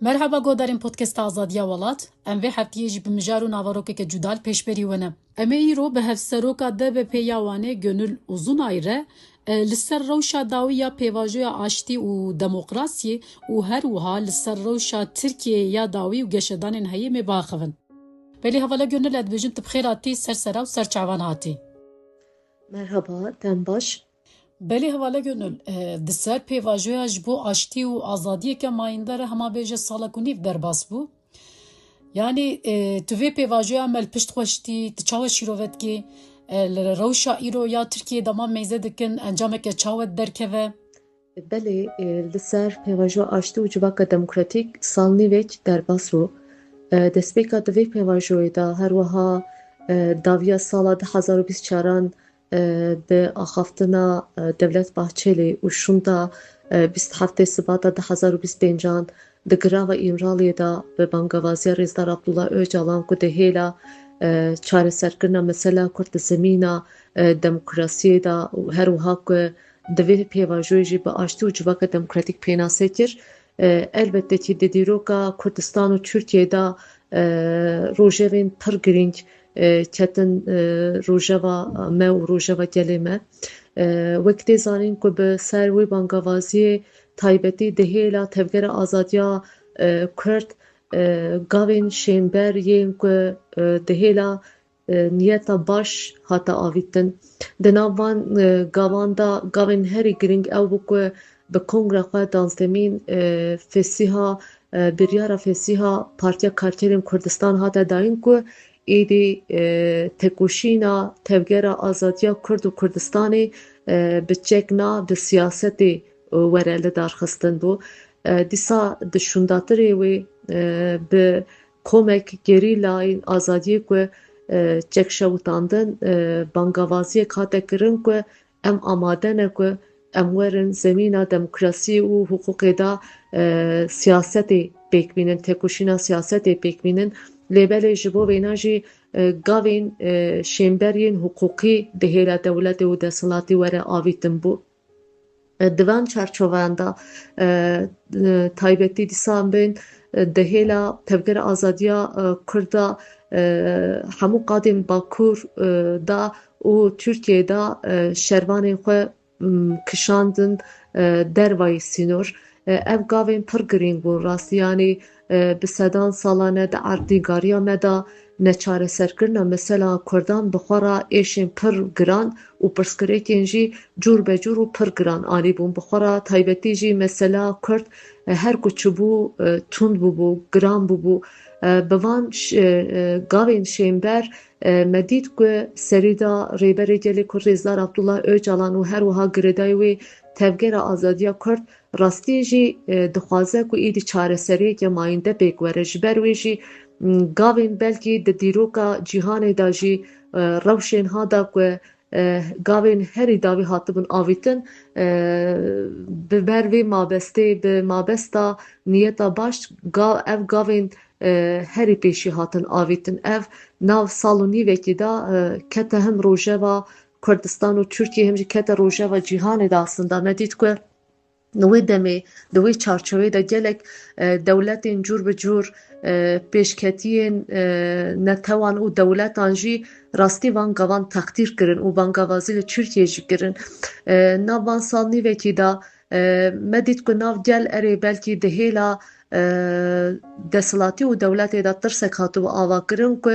مرحبا گودارین پودکست آزادیا ولات ام وی هفتیه جی بمجارو ناواروکه که جدال پیشبری ونه اما ایرو به هفسروکا ده به پیاوانه گنول uzun ayre لسر روشا داویا پیواجویا آشتی و دموکراسی و هر وها لسر روشا ترکیه یا داوی و گشدان هایی می باخون بلی حوالا گنول ادبجن تبخیراتی سرسرا و سرچعوان هاتی مرحبا تم باش بلی حوالا گنول دسر پیواجویا جبو آشتی و آزادی که ماینداره هما بیجه سالا کنیف در باس بو Yani tu vê pêvajoya me li pişt xweştî tu çawa şîrovetkî li rewşa îro ya Tirkiye dema meyze dikin encameke çawa derkeve بله لسر پیواژو آشتی و جواکا دموکراتیک سالنیویک در باسو دسپیکا دوی پیواژوی دا هر وها داویا سالا 2024 به آخافتنا دولت باحچلی و شوندا 27 سباتا 2025 د گراوا ایمرالی دا به بانگوازی رزدار عبدالله öcalan کو دهیلا چاره سرکرنا مثلا کرد زمینا دموکراسی دا هر وها که دوی پیواژوی جی به آشتی و جواکا دموکراتیک پیناسه کر elbette ki de diroka Kurdistan û Türkiye'de rojevên pir girîng ketin rojeva me û rojeva gelê me wek tê zanîn ku bi ser wê bangavaziyê taybetî dihêla tevgera azadiya Kurd gavên şênber yên ku dihêla niyeta baş hata avîtin di nav van gavan da gavên herî girîng ew bû ku bi Kongre xwe danzdemîn fesîha biryara fesîha Partiya Karkerên Kurdistan hate dayîn ku êdî tekoşîna tevgera azadiya Kurd û Kurdistanê bi çekna bi siyasetê were li darxistin bû. Dîsa di şûndatirê wê bi komek gerîlayên azadiyê ku çekşewitandin bangavaziyek hate kirin ku em amade ne ku em werin zemîna demokrasî û hukukê da siyasetê pêkbînin tekoşîna siyasetê pêkbînin lêbelê ji bo wêne jî gavên şênberiyên hukukî dihêla dewletê û desthilatî were avîtin bû. Di van çarçoveyan da taybetî dîsa em bên dihêla tevgera azadiya Kurda hemû qadên Bakur da û Tirkiyeyê şervanên xwe kişandin dervayê sînor. Ev gavên pir girîng bûn rastî yanî bi sedan salan de erdîgariya me da neçareserkirina mesela Kurdan bi xwe re êşên pir giran û pirsgirêkên jî cûr be cûr û pir giran anîbûn. Bi xwe re taybetî jî mesela Kurd her ku çibû tund bûbû, giran bûbû. Bi van gavên şênber me dît ku serî da rêberê gelê Kurd Rêzdar Abdullah Öcalan û her wiha girêdayê wê tevgera azadiya Kurd rastî jî dixwaze ku êdî çareseriyeke mayînde pêk were ji ber wê jî gavên belkî di dîroka cîhanê da jî rewşên hada ku gavên herî dawî hatibin avîtin bi ber vê mabestê bi mabesta niyeta baş ev gavên herî pêşî hatin avîtin. Ev nav sal û nîvekî da kete hem rojeva Kurdistan û Tirkiye hem jî kete rojeva cîhanê de aslında me dît ku li wê demê di wê çarçovê de gelek dewletên cûr bi cûr pêşketiyên netewan û dewletan jî rastî van gavan teqdîr kirin û bangavazî li Tirkiye jî kirin. Nav van sal nîvekî da me dît ku nav gel erê belkî dihêla desthilatî û dewletê de tirsek hatibû avakirin ku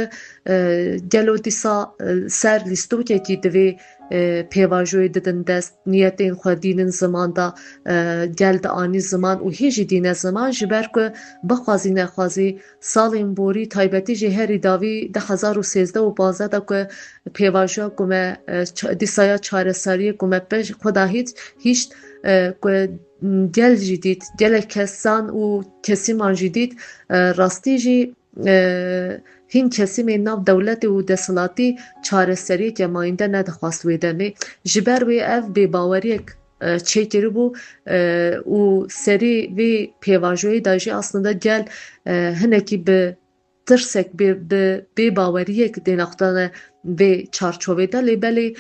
gelo dîsa ser lîstokekî divê pêvajoyê didin dest niyetên xwe dînin ziman da gel di anî ziman û hê jî dîne ziman ji ber ku bixwazî nexwazî salên borî taybetî jî herî dawî 2013 û 15 da ku pêvajoya ku me dîsaya çareseriyê ku me pêş xwe da hîşt ku gel jî dît gelek kesan û kesîman jî dît rastî jî hîn kesimên nav dewletê û desthilatî çareseriyeke mayînde nedixwast wê demê ji ber wê ev bêbaweriyek çêkiribû û serî vê pêvajoyê da jî aslında gel hinekî bi tirsek bi bêbaweriyek dê nextane vê çarçovê de lêbelê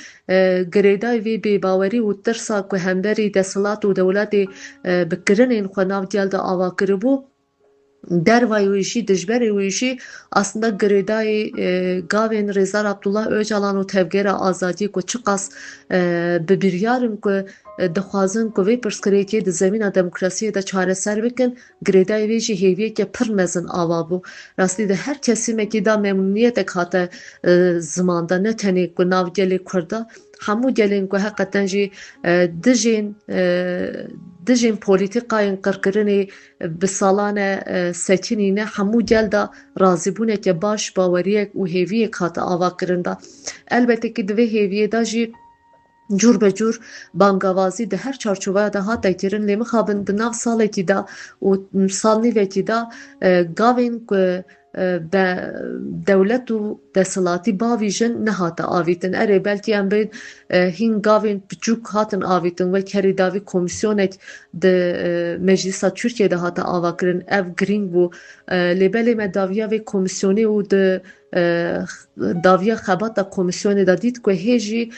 girêdayê vê bêbawerî û tirsa ku hemberî desthilat û dewletê bi kirinên xwe nav gel de ava kiribû dervayê wê jî dijberê wê jî aslında girêdayê gavên Rêzar Abdullah Öcalan û tevgera azadiyê ku çi qas bi biryarin ku dixwazin ku vê pirsgirêkê di zemîna demokrasiyê de çareser bikin, girêdayê wê jî hêviyeke pir mezin ava bû. Rastî di her kesimekî da memnûniyetek hate zimanda, ne tenê ku nav gelê Kurd da, hemû gelên ku heqeten jî dijên polîtîkayên qirkirinê bi salan sekinîne hemû gel da razîbûneke baş, baweriyek û hêviyek hate avakirin da. Elbette ki di vê hêviyê de jî cur be cur bangavazî di her çarçoveya de hate kirin, lê mixabin di nav salekî da û salnîvekî da gavên ku dewlet û deshilatî bavîjin nehate avîtin. Erê belkî em bên hîn gavên piçûk hatin avîtin, wek herî davî komîsyonek di Meclîsa Tirkiyeyê de hate avakirin, ev girîng bû. Lê belê me daviya vê komîsyonê û di daviya xebata komîsyonê de dît ku hêjî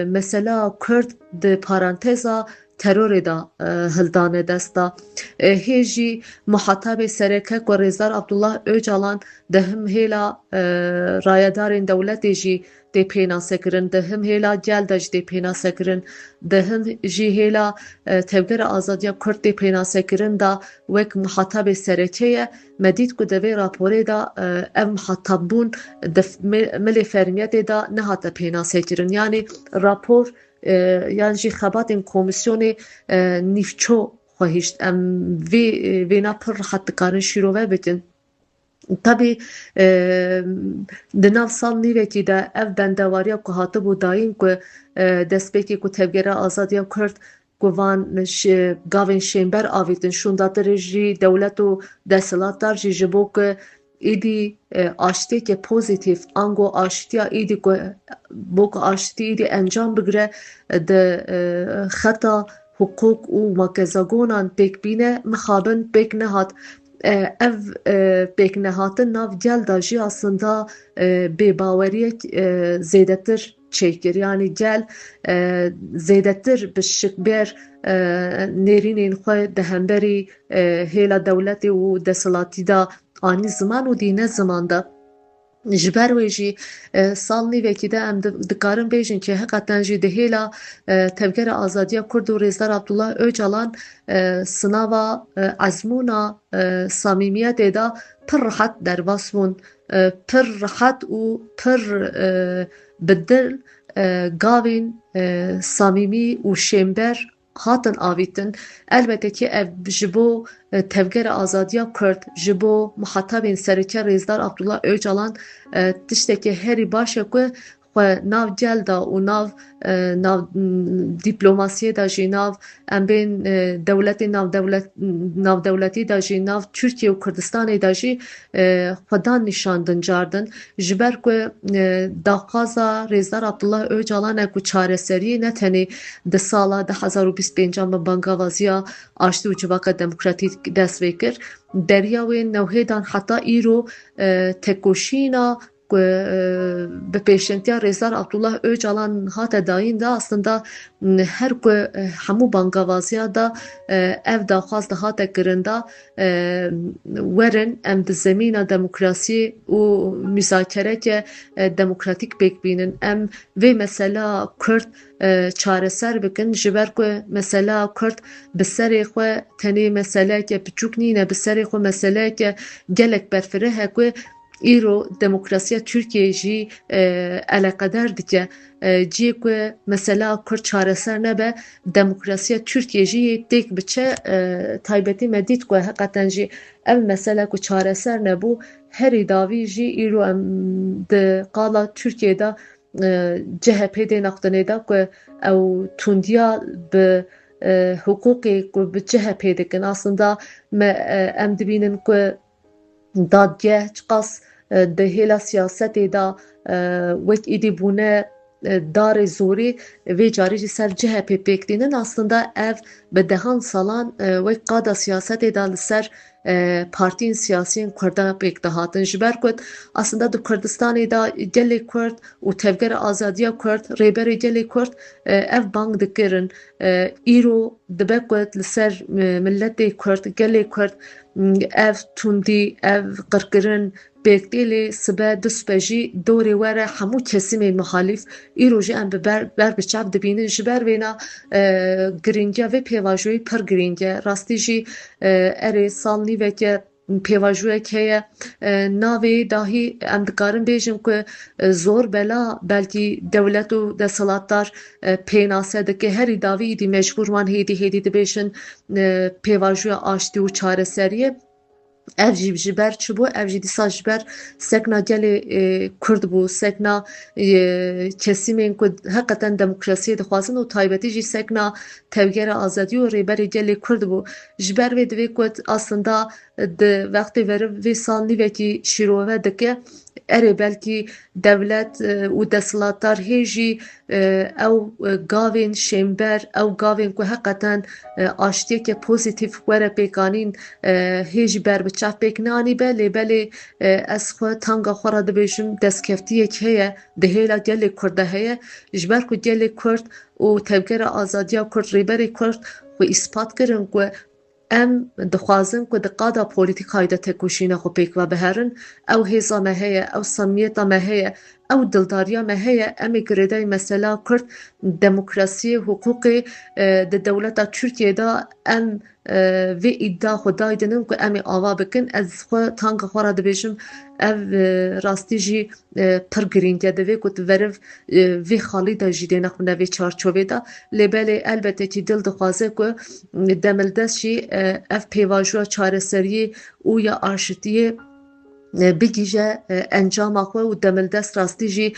mesela Kurd di paranteza terorê da hildane dest da. Hêjî muhetabê sereke ku Rêzar Abdullah Öcalan di him hêla rayedarên dewletê jî tê pênasekirin, di him hêla gel de jî tê pênasekirin, di him jî hêla tevgera azadiya Kurd tê pênasekirin da wek muhetabê serekê ye. Me dît ku di vê raporê da ev muhetabbûn di milê fermiyetê da nehate pênasekirin. Yani rapor yan jî xebatên komîsyonê nîvço xwehîşt. Em vêna pir rehet dikarin şîrove bikin. Tabii di nav sal nîvekî de ev bendewariya ku hatibû dayîn ku destpêkê ku tevgera azadiya Kurd ku van gavên şêmber avîtin, şûndatirê jî dewlet û deshilatdar jî ji bo ku êdî aştiyeke pozîtîv, ango aştiya êdî ku bo ku aştî êdî encam bigire di xeta hukuk û makezagonan pêkbîne, mixabin pêk nehat. Ev pêknehatin nav gel da jî aslında bêbaweriyek zêdetir çêkir. Yani gel zêdetir bi şikber nêrînên xwe di hemberî hêla dewletê û deshilatî da anî ziman û dîne ziman da. Ji ber wê jî sal nîvekî de em dikarin bêjin ki heqeten jî di hêla tevgera azadiya Kurd û Rêzar Abdullah Öcalan sınava ezmûna samîmiyetê da pir rehet derbas bûn, pir rehet û pir bi dil gavên samîmî û şêmber hatin avîtin. Elbette ki ev ji bo tevgera azadiya Kurd, ji bo muhetabên sereke Rêzar Abdullah Öcalan tiştekî herî baş e ku xwe nav gel da û nav dîplomasiyê da jî nav em bên dewletê navdewletî da jî nav Tirkiye û Kurdistanê da jî xwedan nîşandin cardin. Ji ber ku daxwaza Rêzar Abdullah Öcalan e ku çareseriyê ne tenê di sala 2025 bi bangavaziya Aştî û Civaka Demokratîk dest vê kir, deriya wê newhêdan heta îro tekoşîna ku bi pêşentiya Rêzar Abdullah Öcalan hate dayîn da aslında her ku hemû bangavaziya da ev daxwaz da hate kirin da werin em di zemîna demokrasiyê û müzakereke demokratîk pêkbînin. Em vê mesela Kurd çareser bikin ji ber ku mesela Kurd bi serê xwe tenê meseleyeke piçûk nîne, bi serê xwe meseleyeke gelek berfireh e ku îro demokrasiya Tirkiyeyê jî eleqeder dike. Ciyê ku mesela Kurd çareser nebe, demokrasiya Tirkiyeyê jî têk biçe. Taybetî me dît ku heqeten jî ev mesele ku çareser nebû, herî davî jî îro em di qala Tirkiyeyê de CHP dê nextinê da ku ew tundiya bi hukukê ku bi CHP dikin. Aslında em dibînin ku dadgeh çi qas di hêla siyasetê da wek êdî bûne darê zorî, vê carî jî ser CHP pêkdînin. Aslında ev bi dehan salan wek qada siyasetê da li ser partiyên siyasîyên Kurda pêk dihatin. Ji ber ku aslında di Kurdistanê da gelê Kurd û tevgera azadiya Kurd, rêberê gelê Kurd ev bang dikirin. Îro dibe ku li ser milletê Kurd, gelê Kurd ev tundî, ev qirkirin bêkdêlê sibe du sibe jî dorê were hemû kesimên muhalîf îro jî em bi ber bi çav dibînin ji ber vêna giringiya vê pêvajoyî pir giring e. Rastî jî erê sal nîveke pêvajoyek heye navê dahî em dikarin bêjin ku zor bela belkî dewlet û desthilatdar pênase dike herî davî îdî mecbûr wan hêdî dibêjin pêvajoya aştî û çareseriyê. Ev jî ji ber çi bû? Ev jî dîsa ji ber sekna gelê Kurd bû, sekna kesimên ku heqeten demokrasiyê dixwazin û taybetî jî sekna tevgera azadî û rêberê gelê Kurd bû. Ji ber vê divê ku aslında di vextê veriv vê sal nîvekî şîrove dike erê belkî dewlet û desthilatdar hê jî ew gavên şêmber, ew gavên ku heqeten aştiyeke pozîtîv were pêkanîn hê jî ber bi çav pêk neanîbe lêbelê ez xwe tanga xwe ra dibêjim destkeftiyek heye di hêla gelê Kurd de heye ji ber ku gelê Kurd û tevgera azadiya Kurd rêberê Kurd xwe îspat kirin ku em dixwazin ku di qada polîtîkayê de têkoşîna xwe pêk vebiherin ew hêza me heye, ew samimiyeta me heye, ew dildariya me heye em ê girêdayî mesela Kurd demokrasiyê, hukukê di dewleta Tirkiyeyê de em vê îddia xwe daydinin ku em ê ava bikin. Ez xwe tanga xwe ra dibêjim ev rastî jî pir giring e divê ku tu veriv vê xalî de jî dê nexwîne vê çarçovê de lêbelê elbettekî dil dixwaze ku demildest jî ev pêvajoya çareseriyê û ya aşitiyê bigîje encama xwe û demildest rastî jî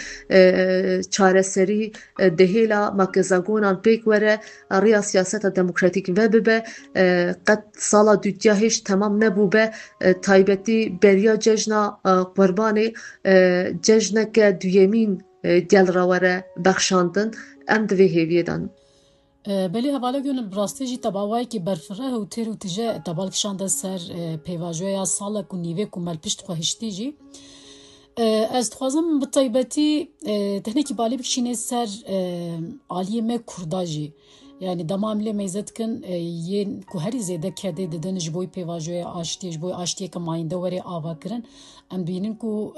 çareserî di hêla makezagonan pêk were rêya siyaseta demokratîk vebibe qet sala dûtiya hêj temam nebû be taybetî beriya cejna Qurbanê cejneke duyemîn gel re were bexşandin em divê hêviyê danin. Belê hevala gönül rastî jî tebawayekî berfireh û têr û tije tebal kişande ser pêvajoya salek û nîvek û melpişt xwe hiştî jî. Ez dixwazim bi taybetî tehnekî balê bikişîne ser aliyê me Kurda jî. Yani demam lê mêze dikin yên ku herî zêde kedê didin ji bo pêvajoya aştiyê ji bo aştiyeke mayînde werê ava kirin em dibînin ku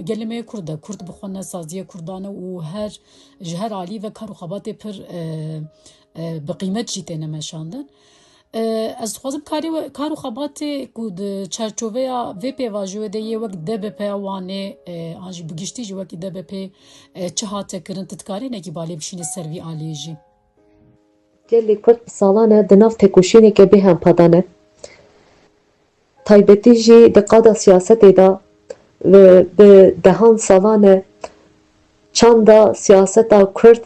gelê me Kurd e Kurd bixwe nesaziya Kurdan e û her ji her alî ve kar û xebatê pir bi qîmet jî têne meşandin. Ez dixwazim kar û xebatê ku di çerçoveya vê pêvajoyê de yê wek DBP wanê an jî bi giştî jî wekî DBP çi hate kirin tu dikarî nekî balê bişîne ser vî aliyê jî. Gelê Kurd bi salan e di nav têkoşîneke bê hempadan e. Taybetî jî di qada siyasetê de ve bi dehan salan e çanda siyaseta Kurd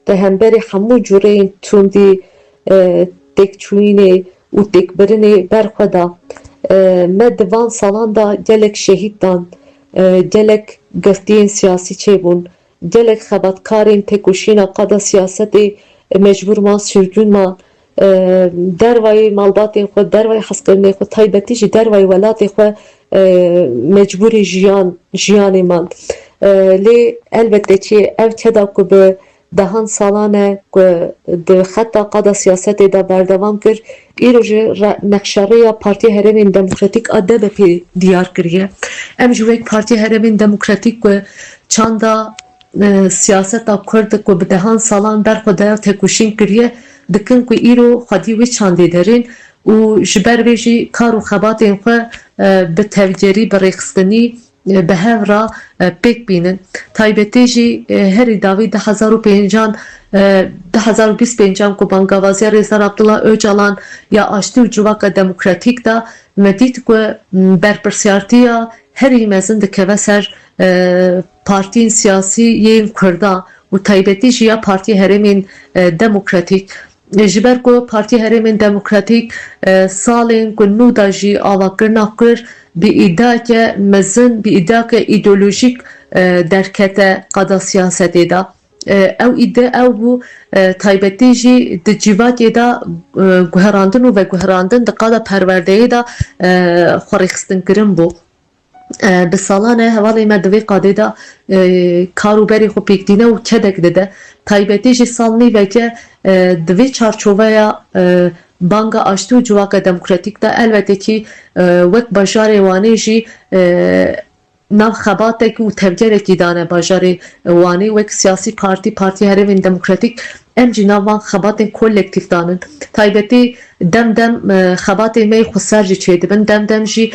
di hemberî hemû cureyên tundî têkçûyînê û têkbirinê berxwe da me di van salan da gelek şehîd dan gelek girtiyên siyasî çêbûn gelek xebatkarên têkoşîna qada siyasetê mecbûr man sürgûn man dervayê malbatên xwe dervayê hezkirinê xwe taybetî jî dervayê welatê xwe mecbûrê jiyanê man lê elbette ev çeda ku bi dehan salan e ku di xeta qada siyasetê de berdewam kir îro ji nexşereya Partiya Herêmên Demokratîk a DBP diyar kiriye. Em ji wek Partiya Herêmên Demokratîk ku çanda siyaseta Kurd ku bi dehan salan berxwe de têkoşîn kiriye dikin ku îro xwedî wê çandê derin û ji ber vê jî kar û xebatên xwe bi tevgerî bi rêxistinî bi hev ra pêk bînin. Taybetî jî herî dawî 2025 ku bangavaziya Rêzar Abdullah Öcalan ya Aştî û Civaka Demokratîk da me dît ku berpirsiyartiya herî mezin dikeve ser partiyên siyasî yên Kurda û taybetî jî ya Partiya Herêmên Demokratîk ji ber ku Partiya Herêmên Demokratîk salên ku nû da jî avakirina kir bi îddiayeke mezin bi îddiayeke îdeolojîk derkete qada siyasetê da ew bû taybetî jî di civakê da guherandin û veguherandin di qada perwerdeyê da xwerêxistinkirin bû. Bi salan e hevalê me di vê qadê da karûberê xwe pêkdîne û kedek dide taybetî jî sal nîveke di vê çarçoveya banga aştı û civaka demokratîk da elbette ki wek bajarê wanê jî nav xebatek û tevgerekî dane bajarê wanê wek siyasî partiya herêmên demokratîk em jî nav van xebatên kolektif danin taybetî dem xebatê me xwe ser jî çêdibin dem jî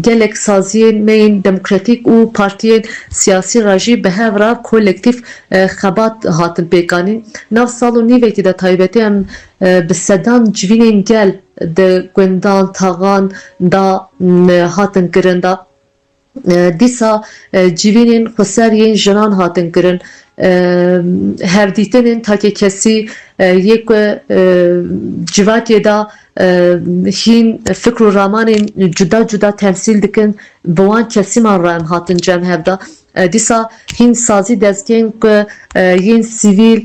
gelek saziyên me yên demokratîk û partiyên siyasî re jî bi hev re kolektif xebat hatin pêkanîn nav sal û nîvekî de taybetî em bi sedan civînên gel di gundan taxan da hatin kirin da dîsa civînên xweser yên jinan hatin kirin hevdîtinên takekesî yê ku civakê da hîn fikr û ramanên cuda cuda temsîl dikin bi wan kesîman re em hatin cem hev da dîsa hîn sazî destgehên ku yên sivîl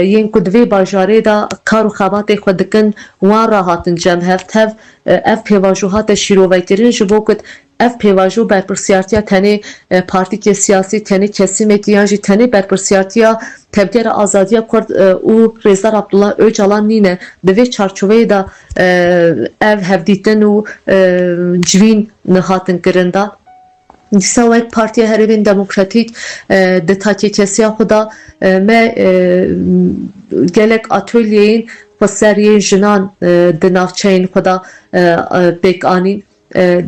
yên ku di vê bajarê da kar û xebatê xwe dikin wan re hatin cem hev ev pêvajo hate şîrovekirin ji bo ku ev pêvajo berpirsiyartiya tenê partîkê siyasî tenê kesimekî yan jî tenê berpirsiyartiya tevgera azadiya Kurd û Rêzar Abdullah Öcalan nîne di vê çarçoveyê da ev hevdîtin û civîn hatin kirin da dîsa wek Partiya Herêmên Demokratîk di takekesiya xwe da me gelek atölyeyên xweseriyên jinan di navçeyên xwe da pêkanîn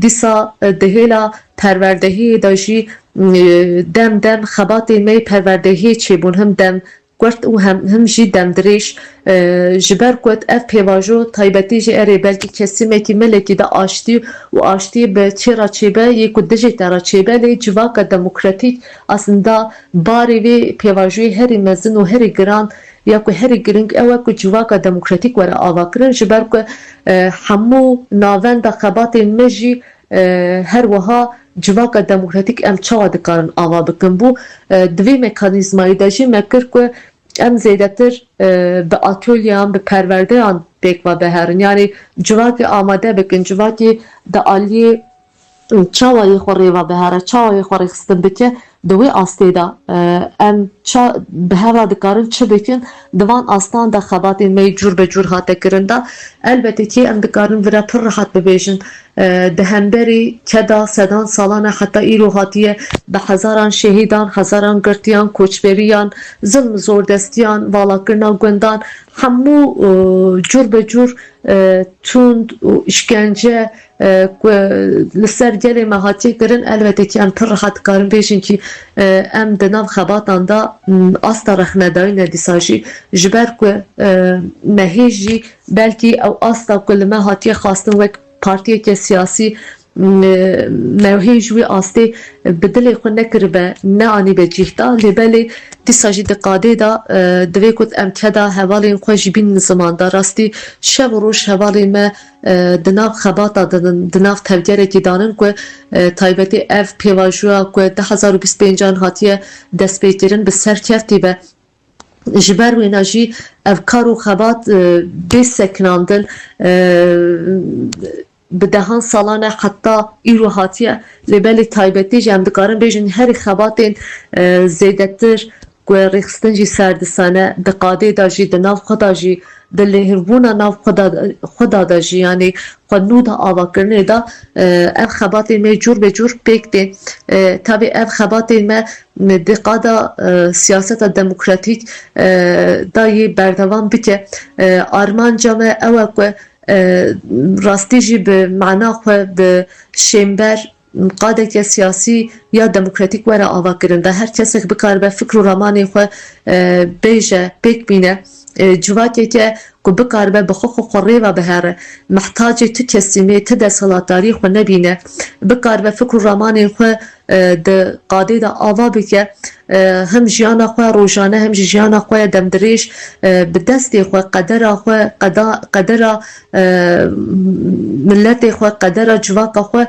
dîsa di hêla perwerdehiyê de jî dem xebatên me perwerdehiyê çêbûn him dem kurt û him jî demdirêj ji ber ku ev pêvajo taybetî jî erê belkî kesimekî melekî de aştî û aştî bi çêra çêbe yê ku dijî te re çêbe lê civaka demokratîk aslında barê vê pêvajoyê herî mezin û herî giran ya ku herî giring ew e ku civaka demokratîk were avakirin ji ber ku hemû navenda xebatên me jî her wiha civaka demokratîk em çawa dikarin ava bikin bû di vê mekanîzmayî de jî me kir ku em zêdetir bi atölyeyan bi perwerdeyan pêk veherin yani civakê amade bikin civakê di aliyê çawayê xwe rêve bihere çawayê xwe rêxistin bike di wê astê de em bi hev re dikarin çi bikin di van astan de xebatên me cûr bi cûr hate kirin da elbette ki em dikarin vire pir rehat bibêjin di hemberî keda sedan salan e heta îro hatiye bi hezaran şehîdan hezaran girtiyan koçberiyan zilm zordestiyan valakirina gundan hemû cûr bi cûr tund û işkence ku li ser gelê me hatiye kirin elbette ki em pir rehat dikarin bêjin ki em di nav xebatan da asta rexnedayîne dîsa jî ji ber ku mehê jî belkî ew asta ku li me hatiye xwastin wek partiyeke siyasî mewhê ji wê astê bi dilê xwe nekiribe neanîbe cîhta lêbelê dîsa jî di qadê da divê ku em keda hevalên xwe jî bînin zimanda rastî şev û roj hevalên me di nav xebata dinin di nav tevgerekî danin ku taybetî ev pêvajoya ku 2025 hatiye destpêkirin bi serkeftî be ji ber wêne jî ev kar û xebat bê sekinandin bi dehan salan e heta îro hatiye lêbelê taybetî jî em dikarin bêjin herî xebatên zêdetir ku rêxistin jî serdisane di qadê da jî di nav xwe da jî di lêhirbûna nav xwe da jî yanî xwe nû da avakirinê da ev xebatên me cûr bi cûr pêk tên tabi ev xebatên me di qada siyaseta demokratîk da yê berdevam bike armanca me ew e ku rastî jî bi mana xwe bi şêmber qadeke siyasî ya demokratîk were avakirin da her kesek bikaribe fikr û ramanê xwe bêje pêk bîne civakeke ku bikaribe bi xwe xwe rêve bihere mihtacê ti kesimê ti desthilatdarî xwe nebîne bikaribe fikr û ramanên xwe di qadê da ava bike hem jiyana xwe rojane hem jî jiyana xwe demdirêj bi destê xwe qedera xwe qedera milletê xwe qedera civaka xwe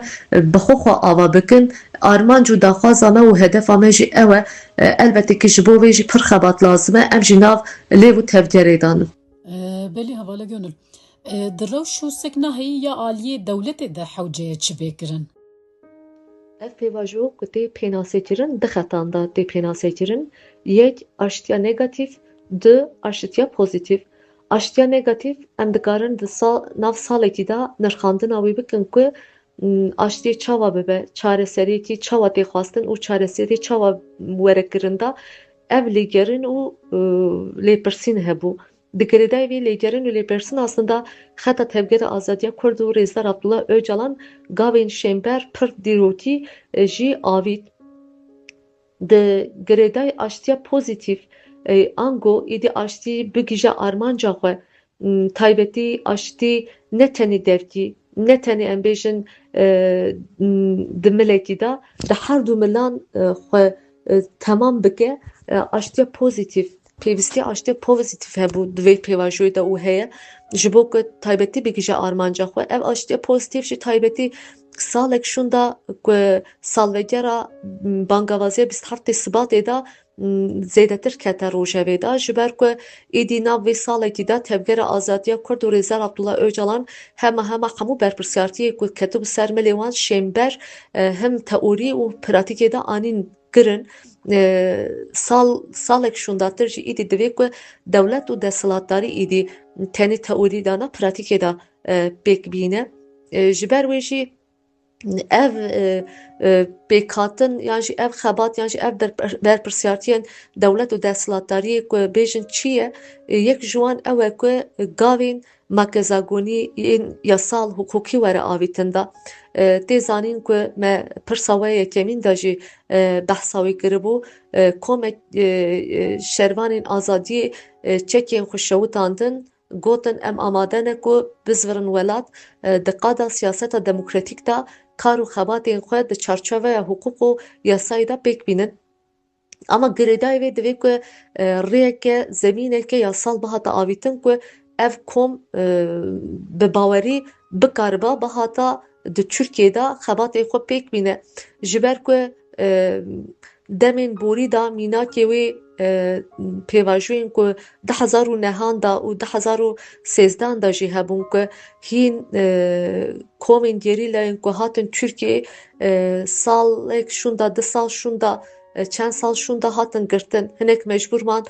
bi xwe xwe ava bikin armanc û daxwaza me û hedefa me jî ew e elbette ki ji bo wê jî pir xebat lazim e em jî nav lêv û tevgerê danin. Belî hevala gönül. Di rewş û seknahiyê ya aliyê dewletê de hewceyê çi bêkirin? Ev pêvajo ku tê pênasêkirin di xetan da tê pênasêkirin yek aştiya negatif du aştiya pozitif aştiya negatif em dikarin di nav salekî da nirxandina wî bikin ku aştiyê çawa bibe, çareseriyekî çawa tê xwastin û çareserî çawa werekirin da ev lêgerin û lêpirsîn hebû. Di girêdayê vê lêgerin û lêpirsîn aslında xeta tevgera azadiya Kurd û Rêzdar Abdullah Öcalan gavên şêmber pir dîrokî jî avît. Di girêdayê aştiya pozîtîv ango êdî aştî bigîje armanca xwe taybetî aştî ne tenê devkî ne tenê em bêjin di milekî da di her du milan xwe temam bike aştiya pozîtîv pêwîstî aştiya pozîtîv hebû di vê pêvajoyê de û heye ji bo ku taybetî bigîje armanca xwe ev aştiya pozîtîv jî taybetî salek şunda ku salvegera bangavaziya 27 Sibatê da zêdetir kete rojevê da ji ber ku êdî nav vê salekî de tevgera azadiya Kurd û Rêzdar Abdullah Öcalan hema hemû berpirsiyartiyê ku ketibû ser milê wan şêmber hem teorî û pratikê de anîn kirin salek şundatir jî êdî divê ku dewlet û desthilatdarî êdî tenê teorî de ne pratikê de pêk bîne ji ber wê jî ev pêkhatin yan jî ev xebat yan jî ev berpirsiyartiyên dewlet û desthilatdariyê ku bêjin çi ye yek ji wan ew e ku gavên mekezagonîyên yasal hukukî were avîtin da tê zanîn ku me pirsa we yekemîn de jî behsa wê kiribû komek şervanên azadiyê çekên xwe şewitandin gotin em amade ne ku bizvirin welat di qada siyaseta demokratîk de kar û xebatên xwe di çarçoveya hukuk û yasayê de pêk bînin. Ama girêdayê vê divê ku rêyeke zemîneke yasal bihata avîtin ku ev kom bi bawerî bikaribe bihata di Tirkiyeyê de xebatên xwe pêk bîne ji ber ku demên borî da mînakê wê pêvajoyên ku 2009 da û 2013 da jî hebûn ku hîn komên gerîlayên ku hatin Tirkiyeyê salek şunda di sal şunda çend sal şunda hatin girtin hinek mecbûrman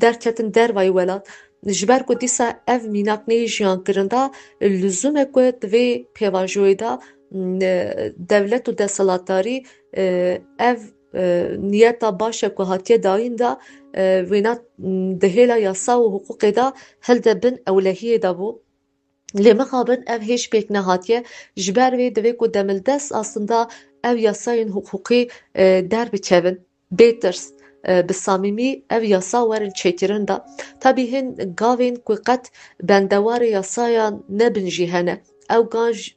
derketin dervayê welat ji ber ku dîsa ev mînakneyê jiyankirin da lüzum e ku di vê pêvajoyê da devlet û desthilatdarî ev niyeta baş e ku hatiye dayîn da wêne di hêla yasa û hukukê da hilde bin ewlehiyê de bû lê mixabin ev hêj pêk nehatiye ji ber vê divê ku demildest aslında ev yasayên hukukî derbikevin bêtirs bi samîmî ev yasa werin çêkirin da tabî hin gavên ku qet bendewarê yasayan nebin jî hene ew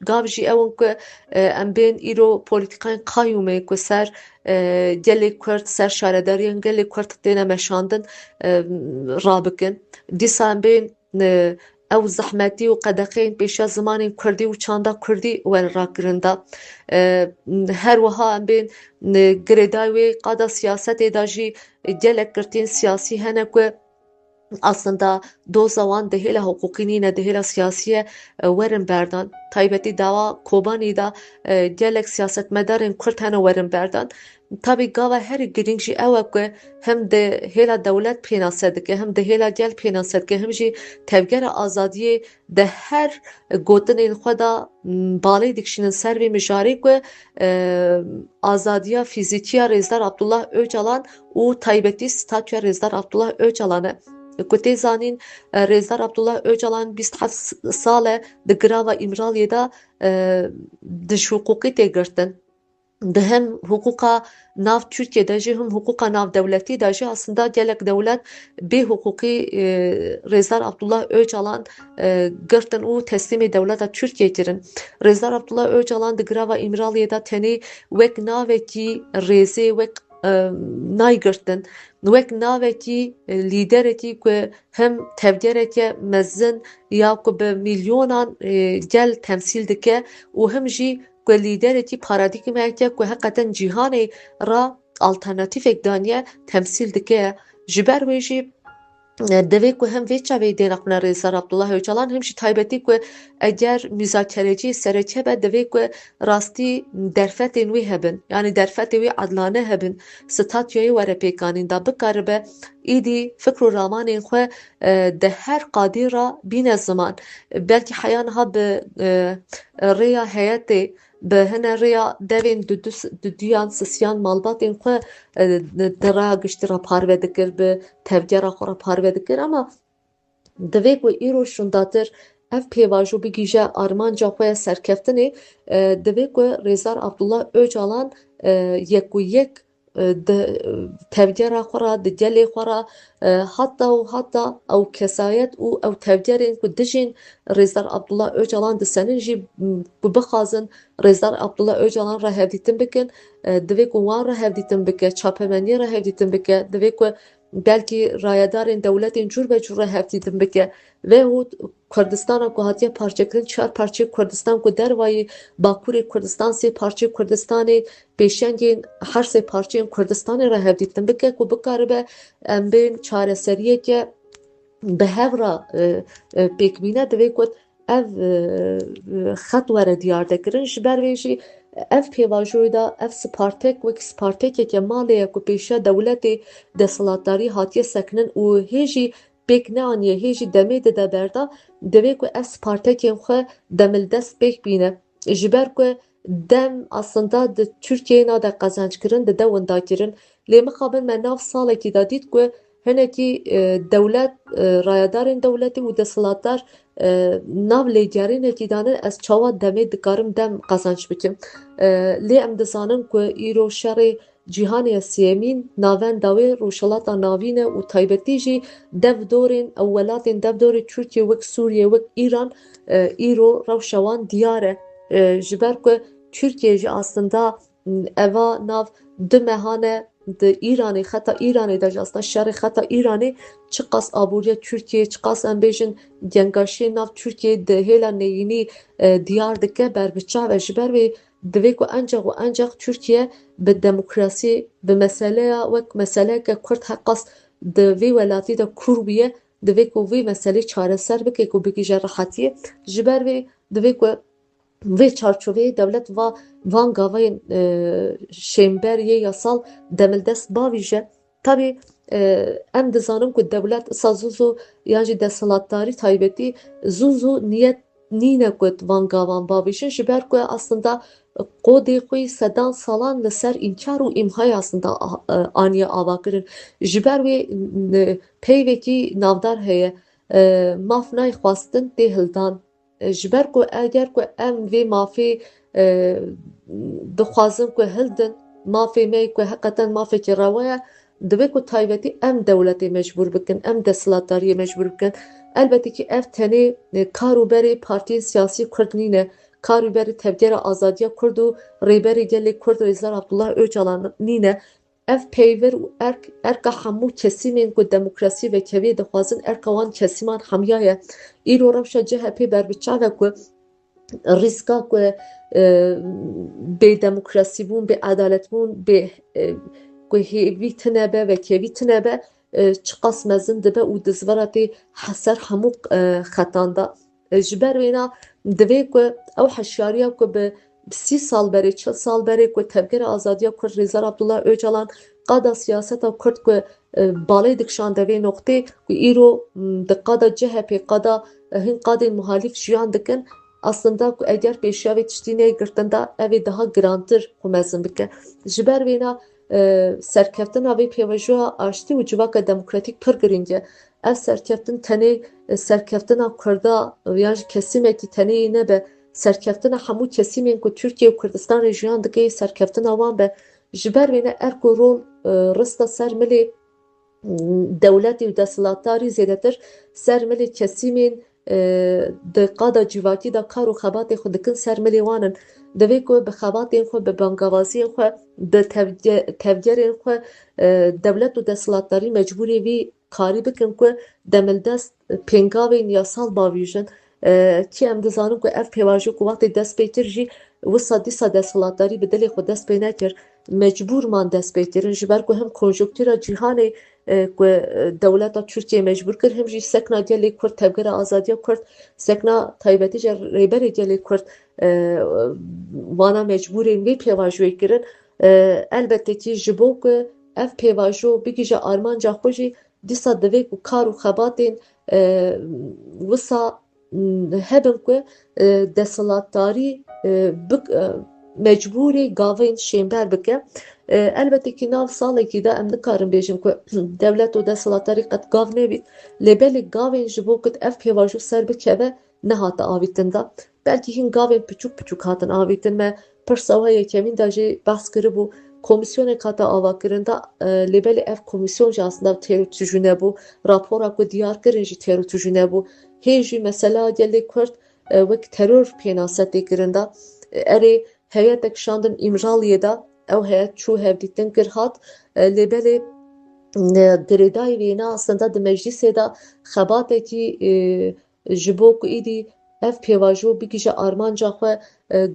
gav jî ew in ku em bên îro polîtîkayên Qayyûmê ku ser gelê Kurd ser şaredariyên gelê Kurd têne meşandin rabikin dîsa em bên ew zehmetî û qedeqeyên pêşa zimanên Kurdî û çanda Kurdî werin rakirin da her wiha em bên girêdayê wê qada siyasetê de jî gelek girtiyên siyasî hene ku aslında doza wan di hêla hukukî nîne di hêla siyasî werin berdan taybetî dawa Kobanî da gelek siyasetmedarên Kurd hene werin berdan tabî gava herî girîng jî ew e ku hem di hêla dewlet pênase dike hem di hêla gel pênase dike hem jî tevgera azadiyê di her gotinên xwe da balê dikişînin ser vê mijarê ku azadiya fîzîkiya Rêzdar Abdullah Öcalan û taybetî statüya Rêzdar Abdullah Öcalan e ku tê zanîn Rêzdar Abdullah Öcalan 27 sal e di girava İmraliyê de di ji hukukî tê girtin di hem hukuka nav Tirkiye de jî hem hukuka nav dewletî de jî aslında gelek dewlet bê hukukî Rêzdar Abdullah Öcalan girtin û teslîmê dewleta Tirkiye kirin Rêzdar Abdullah Öcalan di girava İmraliyê de tenê wek navekî rêzê wek naygirtin wek navekî lîderekî ku hem tevgereke mezin ya ku bi milyonan gel temsîl dike û hem jî ku lîderekî paradîgmeke ku heqeten cîhanê ra alternatîfek daniye temsîl dike ji ber wê jî دوی که هم وی چاوی دین اقنا رئیسر عبدالله اوچالان همش تایبتی که اگر مذاکره‌جی سرچه به دوی که راستی درفت نوی هبن یعنی درفت وی عدلانه هبن ستاتیوی وره پیکانین دا بکار به ایدی فکر و رامان این خو ده هر قادی را بین زمان بلکه حیان ها به ریا هیئتی به هنر ریا دوین دیان سیان مالبات این خو درا گشت را پارو دکر به tevgera xwe re parve dikir ama divê ku îro şûndatîr ev pêvajo bigîje armanca xwe ya serkeftinê divê ku Rêzar Abdullah Öcalan yekûyek di tevgera xwe re di gelê xwe re heta û heta ew kesayet û ew tevgerên ku dijîn Rêzar Abdullah Öcalan disenin jî ku bixwazin Rêzar Abdullah Öcalan re hevdîtin bikin divê ku wan re hevdîtin bike çapemeniyê re hevdîtin bike divê ku belki rayedarên dewletên cur ve cur re hevdîtin bike vê hût Kurdistana ku hatiye parçekirin çar parçeyê Kurdistan ku dervayê Bakurê Kurdistan sê parçeyê Kurdistanê pêşengên her sê parçeyên Kurdistanê re hevdîtin bike ku bikaribe em bên çareseriyeke bi hev re pêkbîne divê ku ev xet were diyar dikirin ji ber vê jî ev pêvajoyê da ev Spartek wek Spartekeke malê ye ku pêşiya dewletê desthilatdarî hatiye sekinin û hê jî pêk neaniye hê jî demê dide berda divê ku ev Spartekên xwe demildest pêk bîne ji ber ku dem aslında di Tirkiyeyê nade qezençkirin dide windakirin lê mixabin me nav salekî da dît ku hinekî dewlet rayedarên dewletê û desthilatdar nav lêgerînekî danin ez çawa demê dikarim dem qezenç bikim lê em dizanin ku îro şerê cîhanê sêmîn navenda wê rojhilata navîn e û taybetî jî devdorên ew welatên devdorê Tirkiye wek Sûriye wek İran îro rewşa wan diyar e ji ber ku Tirkiye jî aslında eva nav du mehane di Îranê xeta Îranê de jî aslında şerê xeta Îranê çi qas aboriya Tirkiye çi qas em bêjin gengaşiyê nav Tirkiye di hêla neyînî diyar dike berbiçav e ji ber vê divê ku encaq û encaq Tirkiye bi demokrasî bi meseleya wek meseleyeke Kurd heqas di vê welatî de kûr bûye divê ku vê meselê çareser bike ku bigîje rehetiyê ji ber vê divê ku vê çarçoveyê dewlet van gavayên şêmberiyê yasal demildest bavîje tabii em dizanin ku dewlet îsa zû zû yan jî desthilatdarî taybetî zû zû niyet nîne ku van gavan bavîjin ji ber ku aslında qodê xwe sedan salan li ser înkar û îmhayê aslında aniye avakirin ji ber wê peyvekî navdar heye maf nayxwastin tê hildan ji ber ku eger ku em vê mafê dixwazin ku hildin mafê me ku heqeten mafekî rewa ye divê ku taybetî em dewletê mecbûr bikin em desthilatdariyê mecbûr bikin elbette ki ev tenê kar û berê partiyên siyasî Kurd nîne kar û berê tevgera azadiya Kurd û rêberê gelê Kurd Rêzar Abdullah Öcalan nîne ev peyvir û erka hemû kesîmên ku demokrasî ve keviyê dixwazin erka wan kesîman hemiya ye îro rewşa CHP berbiçav e ku rîska ku bêdemokrasîbûn bêedaletbûn bê ku hêvî tune be ve kevî tune be çi qas mezin dibe û dizvera tê heser hemû xetan da ji ber wê na divê ku ew heşyariya ku bi 30 sal berê 40 sal berê ku tevgera azadiya Kurd Rêzar Abdullah Öcalan qada siyaseta Kurd ku balê dikişande vê noqtê ku îro di qada CHP qada hin qadên muhalîf jiyan dikin aslında ku eger pêşiya vê tiştî negirtin da ev ê daha girantir xwe mezin bike ji ber wê na serkeftina vê pêvajoya aştî û civaka demokratîk pir giring e ev serkeftin tenê serkeftina Kurda yan jî kesîmekî tenê nebe serkeftina hemû kesîmên ku Tirkiye û Kurdistanê jiyan dike serkeftina wan be ji ber wê ne er ku rol rista ser milê dewletê û desthilatdarî zêdetir ser milê kesîmên di qada civakî da kar û xebatê xwe dikin ser milê wan in divê ku bi xebatên xwe bi bangavaziyên xwe bi tevgerên xwe dewlet û desthilatdarî mecbûrê vî karî bikin ku demildest pêngavên yasal bavîjin ki em dizanin ku ev pêvajo ku wextê dest pê kir jî wisa dîsa desthilatdarî bi dilê xwe dest pê nekir mecbûrman dest pê kirin ji ber ku him konjonktûra cîhanê که دولت ترکیه مجبور کرد همجی سکنا گلی کرد تبگر آزادی کرد سکنا تایبتی جر ریبر گلی کرد وانا مجبورین وی پیواجوی کرد البته که جبو که اف پیواجو بگیجه آرمان جا خوشی دیسا دوی که کار و خباتین وسا هبن که دستلاتداری مجبوری گاوین شیمبر بکه البته که ناو سالی که دا ام نکارم بیشم که دولت و دستلاتداری قد گاو نبید لبلی گاوین جبو کت اف پیواجو سر بکه و نهات آویتن دا بلکه هین گاوین پچوک پچوک هاتن آویتن ما پرساوهای کمین دا جی بحث کربو komisyon kata avakarında lebeli ev komisyon aslında terör tüjüne bu rapora ku diyar kirin jî terör tüjüne bu hêjî mesela gelê Kurd wek terör pênasetê kirinde erê heyetek şandin İmralı'ya da ew heyet çû hevdîtin kir hat lebelê girêdayî wêne aslında di meclisê de xebatekî ji bo ku êdî ev pêvajo bigîje armanca xwe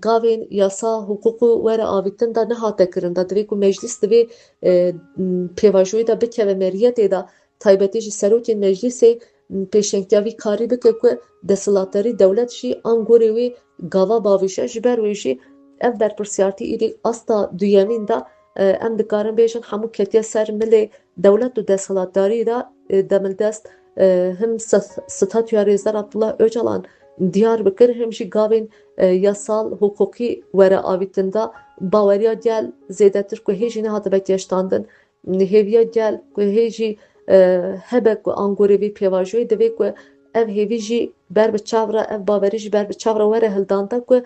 gavên yasa hukûqû were avîtin da nehate kirin da divê ku meclis divê pêvajoyê de bikeve meriyetê de taybetî jî serokên meclisê pêşengiya wî karî bike ku desthilatdarî dewlet jî an gorê wê gava bavêje ji ber wê jî ev berpirsiyartî êdî asta duyemîn de em dikarin bêjin hemû ketiye ser milê dewlet û desthilatdarî de demildest him Statüya Rêzdar Abdullah Öcalan diyar bikir hem jî gavên yasal hukukî were avîtin da baweriya gel zêdetir ku hêjî nehate vekiyeştandin hêviya gel ku hêjî hebe ku an gorê vê pêvajoyê divê ku ev hêvî jî ber bi çavra ev bawerî jî ber bi çavra were hildanda ku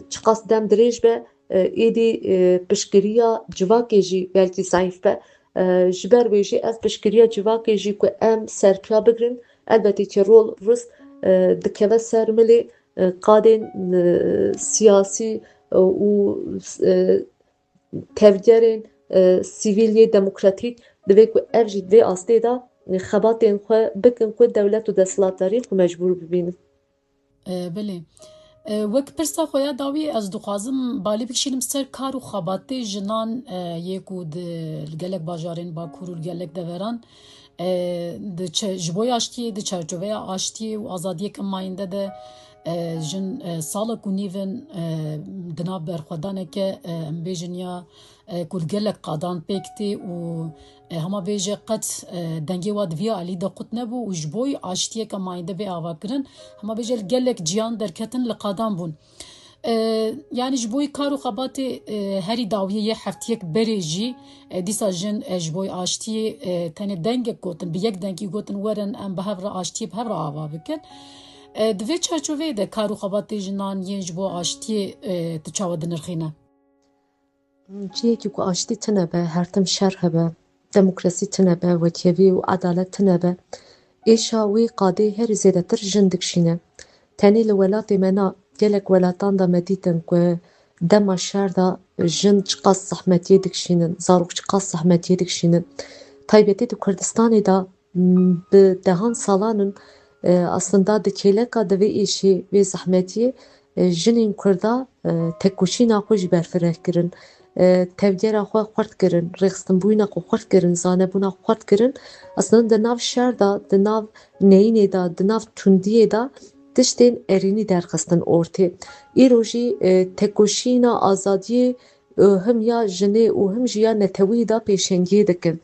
çiqas dem dirêj be êdî piştgiriya civakê jî belkî zayıf be ji ber wê jî ev piştgiriya civakê jî ku em serpiya bigirin elbetê ki rol rist dikeve ser milê qadên siyasî û tevgerên sivîliyê demokratîk divê ku ev jî divê astê de xebatên xwe bikin ku dewlet û desthilatdarî xwe mecbûr bibînin. Bilê wek pirsa xwe ya dawî ez dixwazim balê bikişînim ser kar û xebatê jinan yê ku di gelek bajarên Bakur û gelek deveran ji bo aştiyê di çerçeveya aştiyê û azadiyeke mayînde de jin salek û nîvin di nav berxwedaneke em bêjin ya ku gelek qadan pêk tê û hema bêje qet dengê wa diviya alî de qut nebû û ji bo aştiyeke mayînde bê avakirin hema bêje gelek ciyan derketin li qadan bûn. Yani ji bo kar û xebatê herî dawiyê yê heftiyek berê jî dîsa jin ji bo aştiyê tenê dengek gotin bi yek dengî gotin werin em bi hev re aştiyê bi hev re ava bikin. Di vê çerçeveyê de kar û xebatê jinan yên ji bo aştiyê tu çawa dinirxîne? Ciyekî ku aştî tune be her tim şer hebe demokrasî tune be wekevî û edalet tune be êşa wê qadê herî zêdetir jin dikişîne tenê li welatê me na gelek welatan da me dîtin ku dema şer da jin çiqas zehmetiyê dikişînin zarok çiqas zehmetiyê dikişînin taybetî di Kurdistanê da bi dehan salanın aslında di kêleka divê êşî vê zehmetiyê jinên Kurda tekoşîna xwe jî berfireh kirin tevgera xwe xwert kirin rêxistinbûyîna xwe xwert kirin zanebûna xwe xwert kirin aslında di nav şer da di nav neyînê da di nav tundiyê da tiştên erînî derxistin ortê îro jî tekoşîna azadiyê him ya jinê û him jî ya netewî da pêşengiyê dikin.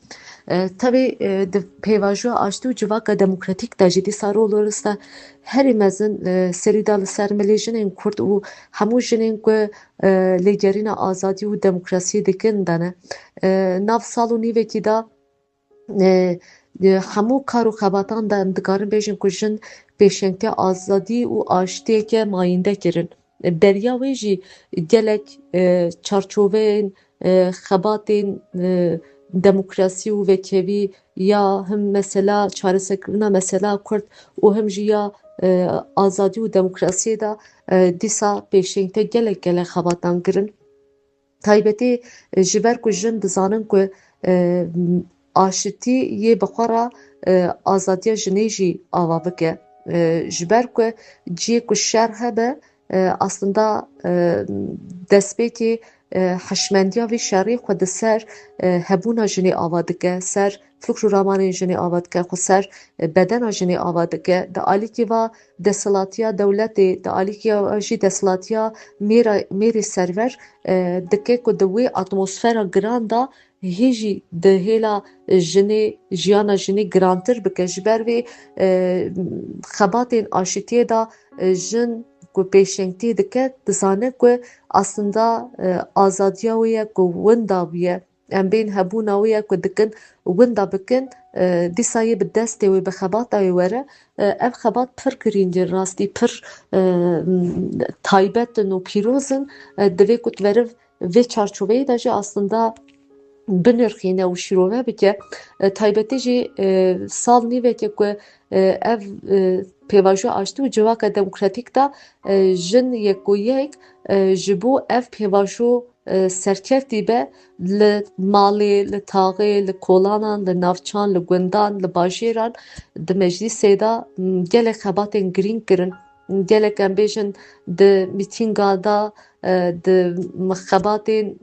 Tabii di pêvajoya aştî û civaka demokratîk de jî dîsa rola rist e herî mezin serî da li ser milê jinên Kurd û hemû jinên ku lêgerîna azadî û demokrasiyê dikin de ne nav sal û nîvekî da hemû kar û xebatan de em dikarin bêjin ku jin pêşengiya azadî û aştiyeke mayînde kirin beriya wê jî gelek çarçoveyên xebatên demokrasî û vekevî ya him mesela çareserkirina mesela Kurd û him jî ya azadî û demokrasiyê da dîsa pêşengî gelek gelek xebatan kirin taybetî ji ber ku jin dizanin ku aşitî yê bi xwe re azadiya jinê jî ava bike ji ber ku ciyê ku şer hebe aslında destpêkê hişmendiya vê şerê xwe di ser hebûna jinê ava dike ser فکر و رامانên jinê ava dike, xwe ser bedena jinê ava dike, di alîkî ve desthilatiya dewletê, di alîkî jî desthilatiya mêrê server dike ku di wê atmosfera giran da hêjî di hêla jinê jiyana jinê girantir bike. Ji ber vê xebatên aşîtiyê da jin ku pêşengtî dike dizane ku aslında azadiya wê ye ku winda wî ye, em bên hebûna wê ye ku dikin winda bikin dîsa yê bi destê wê bi xebata wê were. Ev xebat pir girîngin rastî pir taybet in û pîrozin, divê ku veriv vê çarçoveyê de jî aslında binirxîne û şîrove bike. Taybetî jî sal nîvekê ku ev pêvajoya aştî û civaka demokratîk da jin yekûyek ji bo ev pêvajo serkeftî be li malê, li taxê, li kolanan, li navçan, li gundan, li bajêran di meclîsê da gelek xebatên girîng kirin. Gelek em bêjin di mîtînga da di xebatên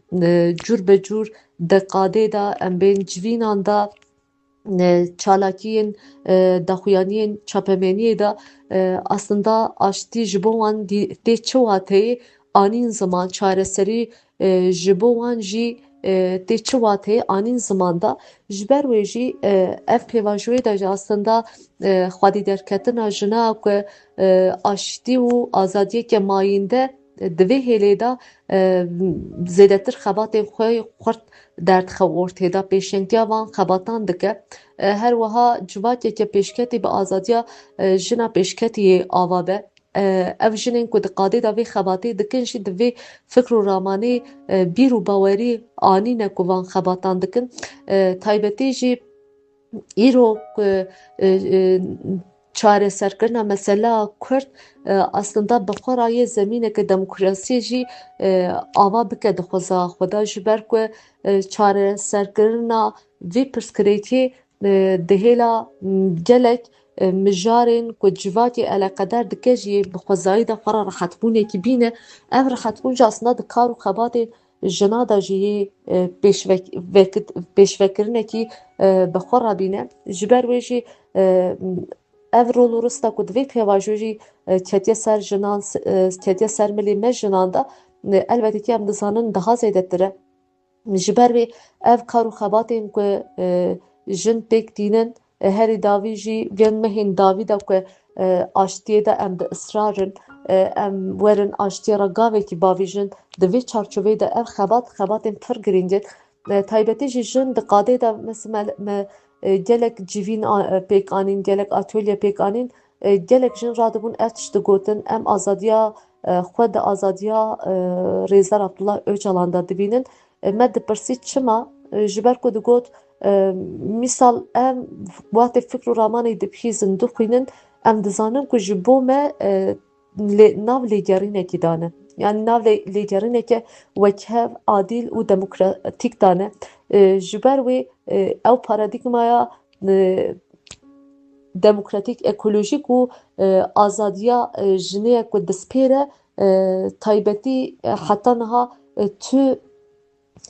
cûr bi cûr di qadê da em bên civînan da çalakiyên daxuyaniyên çapemeniyê da aslında aştî ji bo wan tê çi wateyê anîn ziman çareserî ji bo wan jî tê çi wateyê anîn zimanda. Ji ber wê jî ev pêvajoyê de jî aslında xwedî derketina jina ku aştî û azadiyeke mayînde di vê hêlê da zêdetir xebatên xwe xurt derdixe ortê da pêşengtiya van xebatan dike. Her wiha civakeke pêşketî bi azadiya jina pêşketiyê ava be. Ev jinên ku di qadê da vê xebatê dikin jî di vê fikr û ramanê bîr û bawerî anîne ku van xebatan dikin. Taybetî jî îro ku çareserkirina mesela Kurd aslında bi xwe re yê zemîneke demokrasiyê jî ava bike di xweza xwe de ji ber ku çareserkirina vê pirsgirêkê di hêla gelek mijarên ku civakê eleqeder dike jî bi xwezayî de xwe re rehetbûnekî bîne. Ev rehetbûn jî aslında di kar û xebatên jina da jî yê pêşvekirinekî bi xwe re bîne. Ji ber wê jî ev rol û rista ku di vê pêvajoyê jî ketiye ser jinan, ketiye ser milê me jinan da elbetî em dizanin daha zêdetir e. Ji ber vê ev kar û xebatên ku jin pêk dînin herî dawî jî yên mehên dawî de ku aştiyê de em bi israrin em werin aştiya re gavekî bavîjin di vê çarçoveyê de ev xebatên pir girîngin. Taybetî jî jin di qadê de mesela gelek civîn pêk anîn, gelek atölye pêk anîn, gelek jin radibûn ev tişt digotin em azadiya xwe di azadiya Rêzer Abdullah Öcalan da dibînin. Me dipirsî çima ji ber ku digot mîsal em watê fikr û ramanê dibihîzin dixwînin em dizanin ku ji bo me nav lêgerînekî dane. Yani nav lêgerîneke wekhev, adîl û demokratîk dane. Ji ber wê ew paradigmaya demokratîk, ekolojîk û azadiya jinê ye ku dispêre taybetî heta niha tu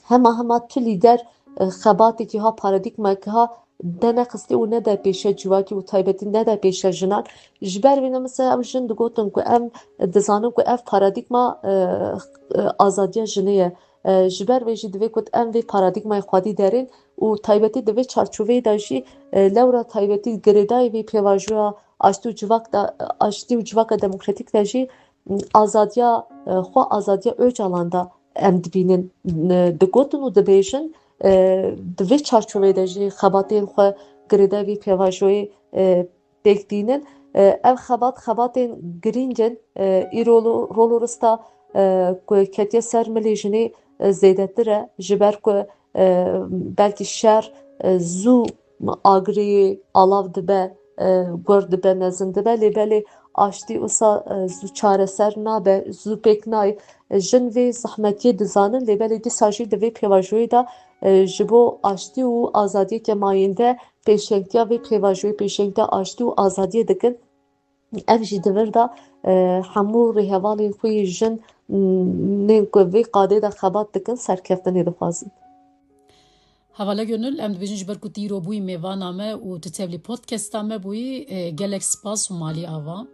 hema tu lîder xebatekî ha paradigmayekî ha ne nexistî û ne de pêşe civakî û taybetî ne de pêşe jinan. Ji ber vê mesela ev jin digotin ku em dizanin ku ev paradigma azadiya jinê ye. Ji ber vê jî divê ku em vê paradigmayê xwedî derin û taybetî di vê çarçoveyê de jî lewra taybetî girêdayê vê pêvajoya aştî û civaka demokratîk de jî azadiya xwe azadiya Öcalan da em dibînin digotin û dibêjin di vê çarçoveyê de jî xebatên xwe girêdayê vê pêvajoyê pêk dînin. Ev xebatên girîngin îro rol û rista ku ketiye ser milê jinê zêdetir e ji ber ku belkî şer zû agiriyê alav dibe, gur dibe, mezin dibe lêbelê aştî wisa zû çareser nabe, zû pêk nayê. Jin vê zehmetiyê dizanin lêbelê dîsa jî di vê pêvajoyê da ji bo aştî û azadiyeke mayînde pêşengtiya vê pêvajoyê pêşengtiya aştî û azadiyê dikin. Ev jî divir da hemû rêhevalên xwe yê jin nên ku vê qadê de xebat dikin serkeftinê dixwazin. Havala gönül em dibêjin ji ber ku tîro bûyî mêvana me û tu tevlî podcasta me bûyî gelek spas û malî ava.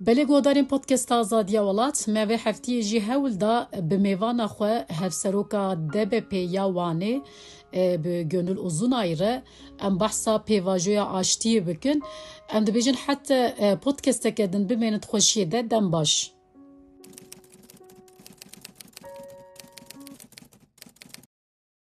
Belê guhdarên podcasta Azadiya Welat me vê heftiyê jî hewl da bi mêvana xwe hevseroka DBP ya Wanê bi Gönül Uzunay re em behsa pêvajoya aştiyê bikin. Em dibêjin heta podcasteke din bimênin xweşiyê de dem baş.